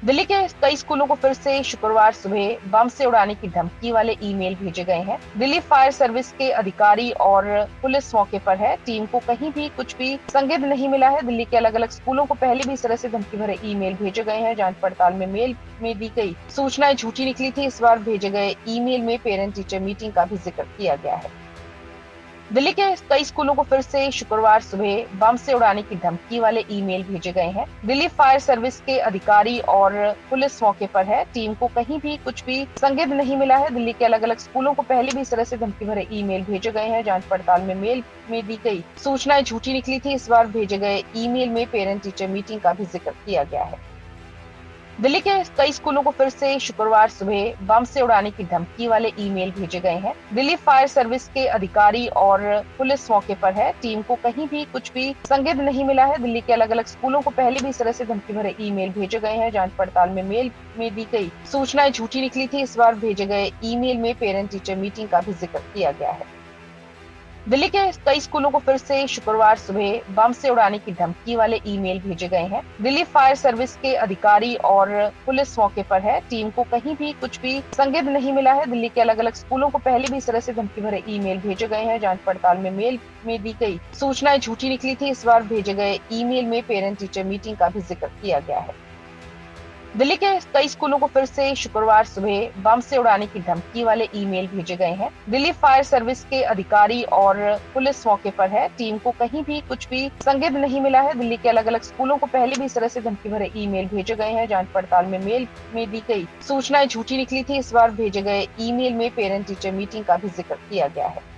दिल्ली के कई स्कूलों को फिर से शुक्रवार सुबह बम से उड़ाने की धमकी वाले ईमेल भेजे गए हैं। दिल्ली फायर सर्विस के अधिकारी और पुलिस मौके पर है। टीम को कहीं भी कुछ भी संदिग्ध नहीं मिला है। दिल्ली के अलग अलग स्कूलों को पहले भी इस तरह से धमकी भरे ईमेल भेजे गए हैं। जांच पड़ताल में मेल में दी गई सूचनाएं झूठी निकली थी। इस बार भेजे गए ईमेल में पेरेंट टीचर मीटिंग का भी जिक्र किया गया है। दिल्ली के कई स्कूलों को फिर से शुक्रवार सुबह बम से उड़ाने की धमकी वाले ईमेल भेजे गए हैं। दिल्ली फायर सर्विस के अधिकारी और पुलिस मौके पर है। टीम को कहीं भी कुछ भी संदिग्ध नहीं मिला है। दिल्ली के अलग अलग स्कूलों को पहले भी इस तरह से धमकी भरे ईमेल भेजे गए हैं। जांच पड़ताल में मेल में दी गई सूचनाएं झूठी निकली थी। इस बार भेजे गए ईमेल में पेरेंट टीचर मीटिंग का भी जिक्र किया गया है। दिल्ली के कई स्कूलों को फिर से शुक्रवार सुबह बम से उड़ाने की धमकी वाले ईमेल भेजे गए हैं। दिल्ली फायर सर्विस के अधिकारी और पुलिस मौके पर है। टीम को कहीं भी कुछ भी संदिग्ध नहीं मिला है। दिल्ली के अलग अलग स्कूलों को पहले भी इस तरह से धमकी भरे ईमेल भेजे गए हैं। जांच पड़ताल में मेल में दी गई सूचनाएं झूठी निकली थी। इस बार भेजे गए ईमेल में पेरेंट टीचर मीटिंग का भी जिक्र किया गया है। दिल्ली के कई स्कूलों को फिर से शुक्रवार सुबह बम से उड़ाने की धमकी वाले ईमेल भेजे गए हैं। दिल्ली फायर सर्विस के अधिकारी और पुलिस मौके पर है। टीम को कहीं भी कुछ भी संदिग्ध नहीं मिला है। दिल्ली के अलग अलग स्कूलों को पहले भी इस तरह से धमकी भरे ईमेल भेजे गए हैं। जांच पड़ताल में मेल में दी गई सूचनाएं झूठी निकली थी। इस बार भेजे गए ईमेल में पेरेंट टीचर मीटिंग का भी जिक्र किया गया है। दिल्ली के कई स्कूलों को फिर से शुक्रवार सुबह बम से उड़ाने की धमकी वाले ईमेल भेजे गए हैं। दिल्ली फायर सर्विस के अधिकारी और पुलिस मौके पर है। टीम को कहीं भी कुछ भी संदिग्ध नहीं मिला है। दिल्ली के अलग अलग स्कूलों को पहले भी इस तरह से धमकी भरे ईमेल भेजे गए हैं। जांच पड़ताल में मेल में दी गई सूचनाएं झूठी निकली थी। इस बार भेजे गए ईमेल में पेरेंट टीचर मीटिंग का भी जिक्र किया गया है।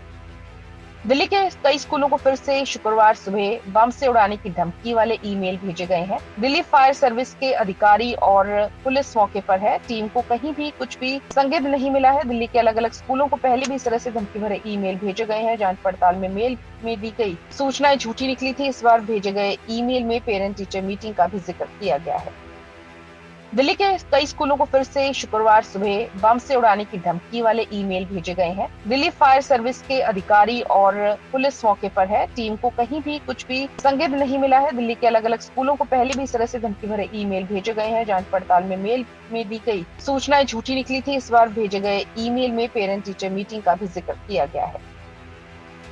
दिल्ली के कई स्कूलों को फिर से शुक्रवार सुबह बम से उड़ाने की धमकी वाले ईमेल भेजे गए हैं। दिल्ली फायर सर्विस के अधिकारी और पुलिस मौके पर है। टीम को कहीं भी कुछ भी संदिग्ध नहीं मिला है। दिल्ली के अलग अलग स्कूलों को पहले भी इस तरह से धमकी भरे ईमेल भेजे गए हैं। जांच पड़ताल में मेल में दी गई सूचनाएं झूठी निकली थी। इस बार भेजे गए ईमेल में पेरेंट टीचर मीटिंग का भी जिक्र किया गया है। दिल्ली के कई स्कूलों को फिर से शुक्रवार सुबह बम से उड़ाने की धमकी वाले ईमेल भेजे गए हैं। दिल्ली फायर सर्विस के अधिकारी और पुलिस मौके पर है। टीम को कहीं भी कुछ भी संदिग्ध नहीं मिला है। दिल्ली के अलग अलग स्कूलों को पहले भी इस तरह से धमकी भरे ईमेल भेजे गए हैं। जांच पड़ताल में मेल में दी गई सूचनाएं झूठी निकली थी। इस बार भेजे गए ईमेल में पेरेंट टीचर मीटिंग का भी जिक्र किया गया है।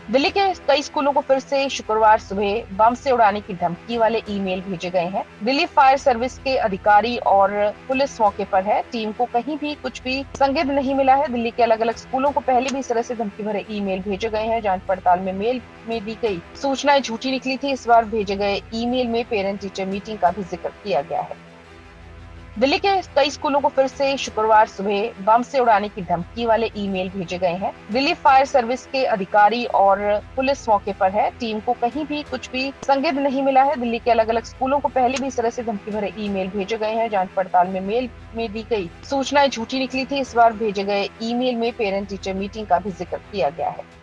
दिल्ली के कई स्कूलों को फिर से शुक्रवार सुबह बम से उड़ाने की धमकी वाले ईमेल भेजे गए हैं। दिल्ली फायर सर्विस के अधिकारी और पुलिस मौके पर है। टीम को कहीं भी कुछ भी संदिग्ध नहीं मिला है। दिल्ली के अलग अलग स्कूलों को पहले भी इस तरह से धमकी भरे ईमेल भेजे गए हैं। जांच पड़ताल में मेल में दी गई सूचनाएं झूठी निकली थी। इस बार भेजे गए ईमेल में पेरेंट टीचर मीटिंग का भी जिक्र किया गया है। दिल्ली के कई स्कूलों को फिर से शुक्रवार सुबह बम से उड़ाने की धमकी वाले ईमेल भेजे गए हैं। दिल्ली फायर सर्विस के अधिकारी और पुलिस मौके पर है। टीम को कहीं भी कुछ भी संदिग्ध नहीं मिला है। दिल्ली के अलग अलग स्कूलों को पहले भी इस तरह से धमकी भरे ईमेल भेजे गए हैं। जांच पड़ताल में मेल में दी गई सूचनाएं झूठी निकली थी। इस बार भेजे गए ईमेल में पेरेंट टीचर मीटिंग का भी जिक्र किया गया है।